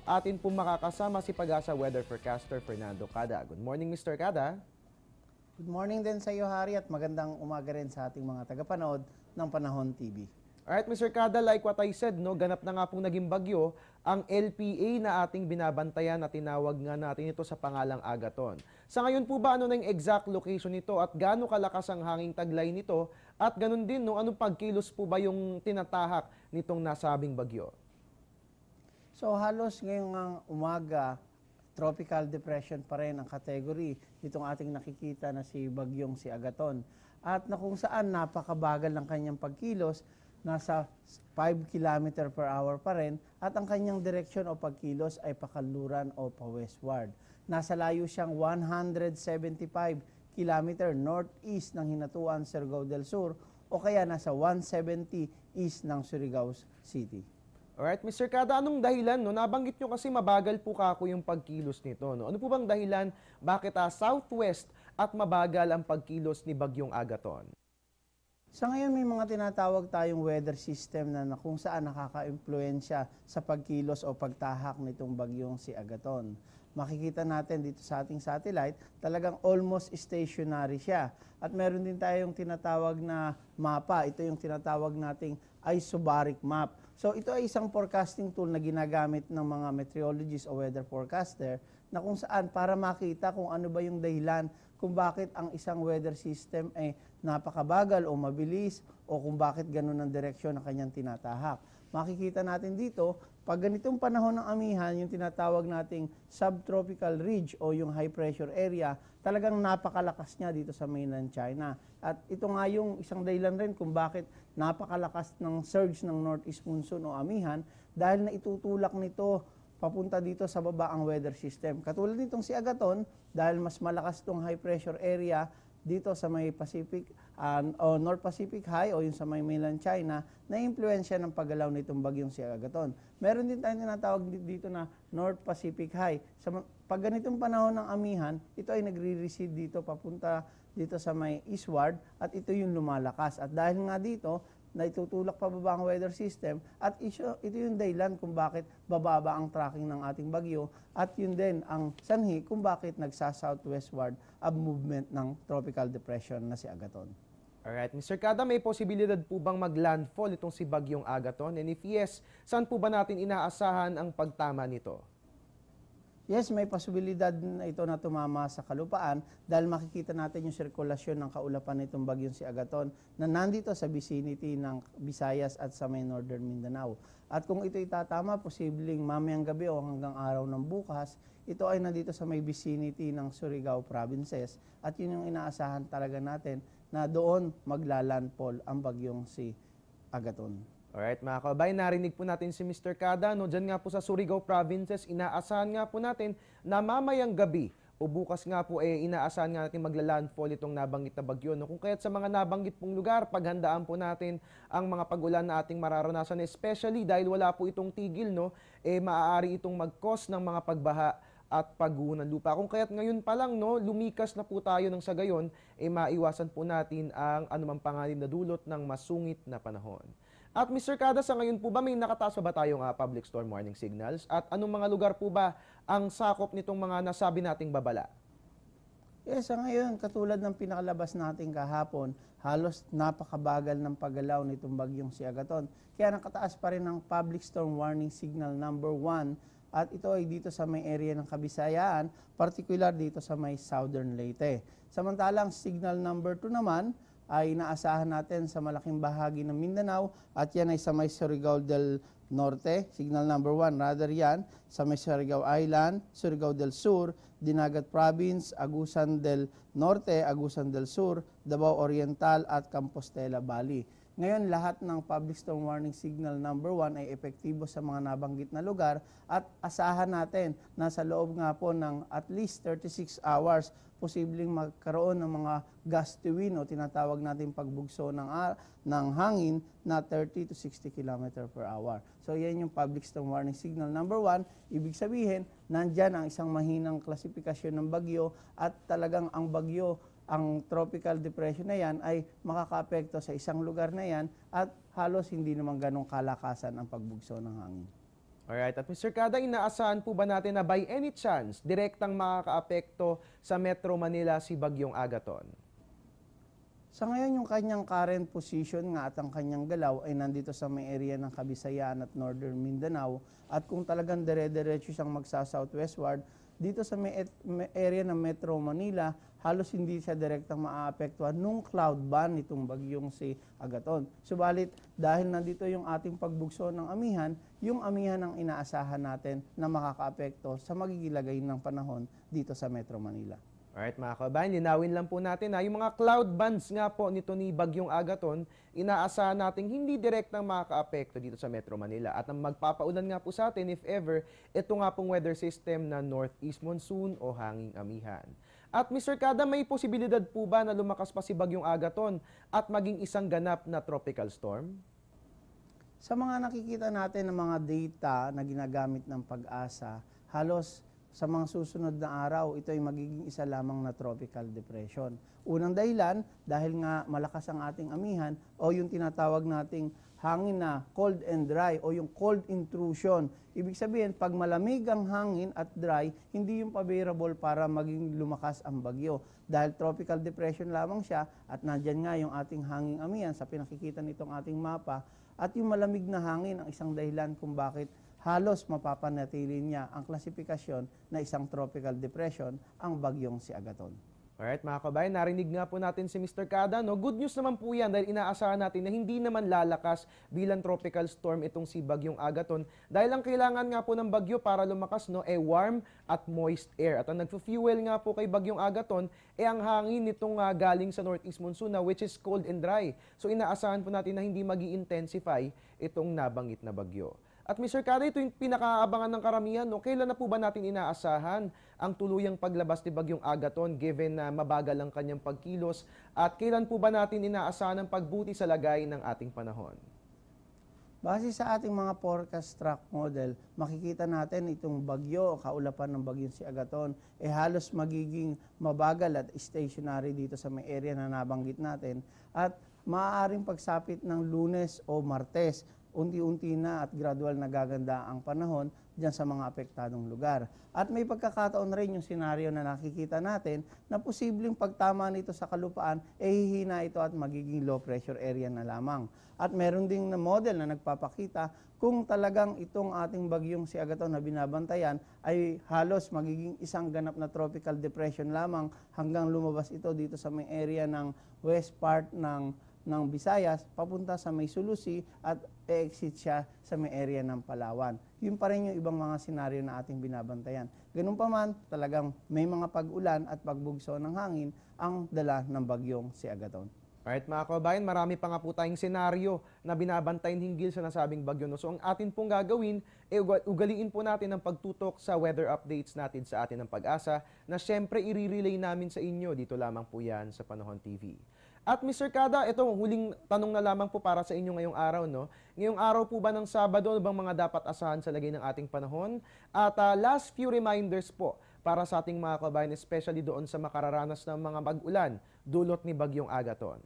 atin pong makakasama si Pag-asa weather forecaster Fernando Cada. Good morning, Mr. Cada. Good morning din sa iyo, Hari, at magandang umaga rin sa ating mga tagapanood ng Panahon TV. Alright, Mr. Cada, like what I said, no, ganap na nga pong naging bagyo ang LPA na ating binabantayan at tinawag nga natin ito sa pangalang Agaton. Sa ngayon po ba, ano na yung exact location nito at gaano kalakas ang hanging taglay nito at ganun din, no, anong pagkilos po ba yung tinatahak nitong nasabing bagyo? So halos ngayong umaga, tropical depression pa rin ang category nitong ating nakikita na si bagyong si Agaton. At na kung saan napakabagal ng kanyang pagkilos, nasa 5 km per hour pa rin, at ang kanyang direksyon o pagkilos ay pakaluran o pa-westward. Nasa layo siyang 175 km northeast ng Hinatuan, Surigao del Sur, o kaya nasa 170 east ng Surigao City. Alright, Mr. Cada, anong dahilan? No? Nabanggit nyo kasi mabagal po kako yung pagkilos nito. No? Ano po bang dahilan bakit southwest at mabagal ang pagkilos ni Bagyong Agaton? Sa ngayon may mga tinatawag tayong weather system na kung saan nakaka-impluensya sa pagkilos o pagtahak nitong bagyong si Agaton. Makikita natin dito sa ating satellite, talagang almost stationary siya. At meron din tayong tinatawag na mapa. Ito yung tinatawag nating isobaric map. So ito ay isang forecasting tool na ginagamit ng mga meteorologist o weather forecaster na kung saan para makita kung ano ba yung dahilan kung bakit ang isang weather system ay napakabagal o mabilis o kung bakit ganun ang direksyon na kanyang tinatahak. Makikita natin dito, pag ganitong panahon ng amihan, yung tinatawag nating subtropical ridge o yung high pressure area, talagang napakalakas niya dito sa mainland China. At ito nga yung isang dahilan rin kung bakit napakalakas ng surge ng northeast monsoon o amihan dahil na itutulak nito papunta dito sa baba ang weather system. Katulad nitong si Agaton, dahil mas malakas itong high pressure area dito sa may Pacific o North Pacific High o yung sa may mainland China, na impluensya ng paggalaw nitong bagyong si Agaton. Meron din tayong tinatawag dito na North Pacific High. Pag ganitong panahon ng amihan, ito ay nagre-recede dito papunta dito sa may eastward at ito yung lumalakas. At dahil nga dito, na itutulak pababa ang weather system at ito yung dahilan kung bakit bababa ang tracking ng ating bagyo at yun din ang sanhi kung bakit nagsa-southwestward ang movement ng tropical depression na si Agaton. Alright, Mr. Cada, may posibilidad po bang mag-landfall itong si Bagyong Agaton? And if yes, saan po ba natin inaasahan ang pagtama nito? Yes, may posibilidad na ito na tumama sa kalupaan dahil makikita natin yung sirkulasyon ng kaulapan nitong bagyong si Agaton na nandito sa vicinity ng Visayas at sa may Northern Mindanao. At kung ito itatama, posibleng mamayang gabi o hanggang araw ng bukas, ito ay nandito sa may vicinity ng Surigao provinces at yun yung inaasahan talaga natin na doon maglalandfall ang bagyong si Agaton. Alright, mga kababayan, narinig po natin si Mr. Cada. No? Diyan nga po sa Surigao provinces, inaasahan nga po natin na mamayang gabi o bukas nga po inaasahan nga natin maglalandfall itong nabanggit na bagyo. No? Kung kaya't sa mga nabanggit pong lugar, paghandaan po natin ang mga pagulan na ating mararanasan, especially dahil wala po itong tigil, no? Maaari itong mag-cause ng mga pagbaha at pagguho ng lupa. Kung kaya't ngayon pa lang, no, lumikas na po tayo ng sa gayon, maiwasan po natin ang anumang panganib na dulot ng masungit na panahon. At Mr. Cada, sa ngayon po ba may nakataas pa ba tayong public storm warning signals? At anong mga lugar po ba ang sakop nitong mga nasabi nating babala? Yes, sa ngayon, katulad ng pinakalabas natin kahapon, halos napakabagal ng paggalaw nitong bagyong si Agaton. Kaya nakataas pa rin ang public storm warning signal number 1 at ito ay dito sa may area ng Kabisayaan, particular dito sa may Southern Leyte. Samantalang signal number 2 naman, ay inaasahan natin sa malaking bahagi ng Mindanao at yan ay sa may Surigao del Norte, signal number 1, rather yan, sa may Surigao Island, Surigao del Sur, Dinagat Province, Agusan del Norte, Agusan del Sur, Davao Oriental at Compostela Valley. Ngayon, lahat ng public storm warning signal number 1 ay epektibo sa mga nabanggit na lugar at asahan natin na sa loob nga po ng at least 36 hours, posibleng magkaroon ng mga gusty wind o tinatawag natin pagbugso ng hangin na 30 to 60 km per hour. So yan yung public storm warning signal number 1. Ibig sabihin, nandyan ang isang mahinang klasifikasyon ng bagyo at talagang ang bagyo, ang tropical depression na yan ay makakaapekto sa isang lugar na yan at halos hindi naman ganong kalakasan ang pagbugso ng hangin. Alright, at Mr. Kada, inaasahan po ba natin na by any chance, direktang makakaapekto sa Metro Manila si Bagyong Agaton? Sa ngayon, yung kanyang current position nga at ang kanyang galaw ay nandito sa may area ng Kabisayan at Northern Mindanao. At kung talagang dire-diretso siyang magsa-southwestward, dito sa may area ng Metro Manila, halos hindi siya direktang maaapektuhan nung cloud ban nitong bagyong si Agaton. Subalit, dahil nandito yung ating pagbugso ng amihan, yung amihan ang inaasahan natin na makakaapekto sa magigilagay ng panahon dito sa Metro Manila. Alright mga kabayan, linawin lang po natin na yung mga cloud bands nga po nito ni Bagyong Agaton, inaasahan natin hindi direktang makakaapekto dito sa Metro Manila. At ang magpapaulan nga po sa atin, if ever, ito nga pong weather system na northeast monsoon o hanging amihan. At Mr. Kada, may posibilidad po ba na lumakas pa si Bagyong Agaton at maging isang ganap na tropical storm? Sa mga nakikita natin ng mga data na ginagamit ng Pag-asa, halos sa mga susunod na araw, ito ay magiging isa lamang na tropical depression. Unang dahilan, dahil nga malakas ang ating amihan o yung tinatawag nating hangin na cold and dry o yung cold intrusion. Ibig sabihin, pag malamig ang hangin at dry, hindi yung favorable para maging lumakas ang bagyo. Dahil tropical depression lamang siya at nandyan nga yung ating hanging amihan sa pinakikita nitong ating mapa. At yung malamig na hangin ang isang dahilan kung bakit halos mapapanatili niya ang klasifikasyon na isang tropical depression ang bagyong si Agaton. Alright mga kabayan, narinig nga po natin si Mr. Kada. No? Good news naman po yan dahil inaasahan natin na hindi naman lalakas bilang tropical storm itong si Bagyong Agaton. Dahil ang kailangan nga po ng bagyo para lumakas warm at moist air. At ang nagfu-fuel nga po kay Bagyong Agaton ang hangin nitong galing sa northeast monsoon na which is cold and dry. So inaasahan po natin na hindi magi-intensify itong nabanggit na bagyo. At Mr. Kada, ito yung pinakaabangan ng karamihan. No? Kailan na po ba natin inaasahan ang tuluyang paglabas ni Bagyong Agaton given na mabagal ang kanyang pagkilos? At kailan po ba natin inaasahan ang pagbuti sa lagay ng ating panahon? Base sa ating mga forecast track model, makikita natin itong bagyo o kaulapan ng bagyong si Agaton halos magiging mabagal at stationary dito sa may area na nabanggit natin at maaaring pagsapit ng Lunes o Martes. Unti-unti na at gradual na gaganda ang panahon dyan sa mga apektadong lugar. At may pagkakataon rin yung senaryo na nakikita natin na posibleng pagtama nito sa kalupaan, hihina ito at magiging low pressure area na lamang. At meron ding na model na nagpapakita kung talagang itong ating bagyong si Agaton na binabantayan ay halos magiging isang ganap na tropical depression lamang hanggang lumabas ito dito sa may area ng west part ng Visayas, papunta sa may Sulusi at exit siya sa may area ng Palawan. Yun pa rin yung ibang mga senaryo na ating binabantayan. Ganun pa man, talagang may mga pag-ulan at pagbugso ng hangin ang dala ng bagyong si Agaton. Alright mga kabayan, marami pa nga po tayong senaryo na binabantayan hinggil sa nasabing bagyo. No? So ang atin pong gagawin, ugaliin po natin ang pagtutok sa weather updates natin sa atin ng Pag-asa na syempre i-relay namin sa inyo. Dito lamang po yan sa Panahon TV. At Mr. Kada, ito huling tanong na lamang po para sa inyo ngayong araw. No? Ngayong araw po ba ng Sabado, ano bang mga dapat asahan sa lagay ng ating panahon? At last few reminders po para sa ating mga kabayan, especially doon sa makararanas ng mga pag-ulan dulot ni Bagyong Agaton.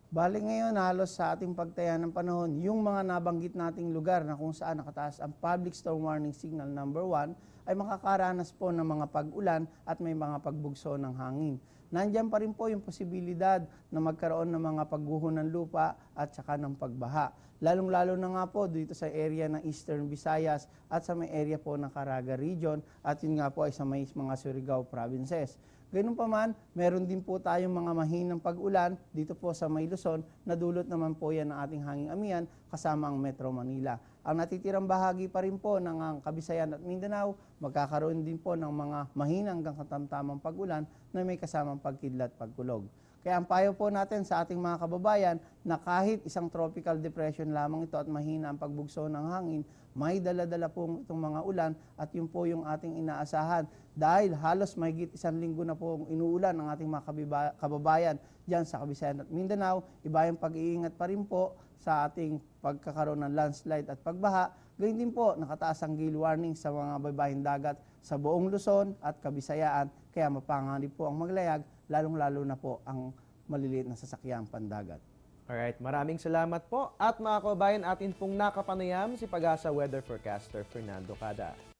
Bali ngayon halos sa ating pagtaya ng panahon, yung mga nabanggit nating lugar na kung saan nakataas ang Public Storm Warning Signal number 1 ay makakaranas po ng mga pag-ulan at may mga pagbugso ng hangin. Nandiyan pa rin po yung posibilidad na magkaroon ng mga pagguho ng lupa at saka ng pagbaha. Lalong-lalo na nga po dito sa area ng Eastern Visayas at sa may area po ng Caraga Region at yun nga po ay sa may mga Surigao provinces. Ganun pa man, meron din po tayong mga mahinang pag-ulan dito po sa may Luzon na dulot naman po yan ng ating hanging amihan kasama ang Metro Manila. Ang natitirang bahagi pa rin po ng Kabisayan at Mindanao, magkakaroon din po ng mga mahinang hanggang katamtamang pag-ulan na may kasamang pagkidlat pagkulog. Kaya ang payo po natin sa ating mga kababayan na kahit isang tropical depression lamang ito at mahina ang pagbugso ng hangin, may dala-dala po itong mga ulan at yun po yung ating inaasahan. Dahil halos mahigit 1 linggo na po inuulan ng ating mga kababayan dyan sa Kabisayan at Mindanao, iba yung pag-iingat pa rin po sa ating pagkakaroon ng landslide at pagbaha. Gayun din po, nakataas ang gale warning sa mga baybayin dagat sa buong Luzon at Kabisayaan, kaya mapanganib po ang maglayag, lalong-lalo na po ang maliliit na sasakyang pandagat. Alright, maraming salamat po. At mga kabayan, atin pong nakapanayam si Pag-asa Weather Forecaster Fernando Cada.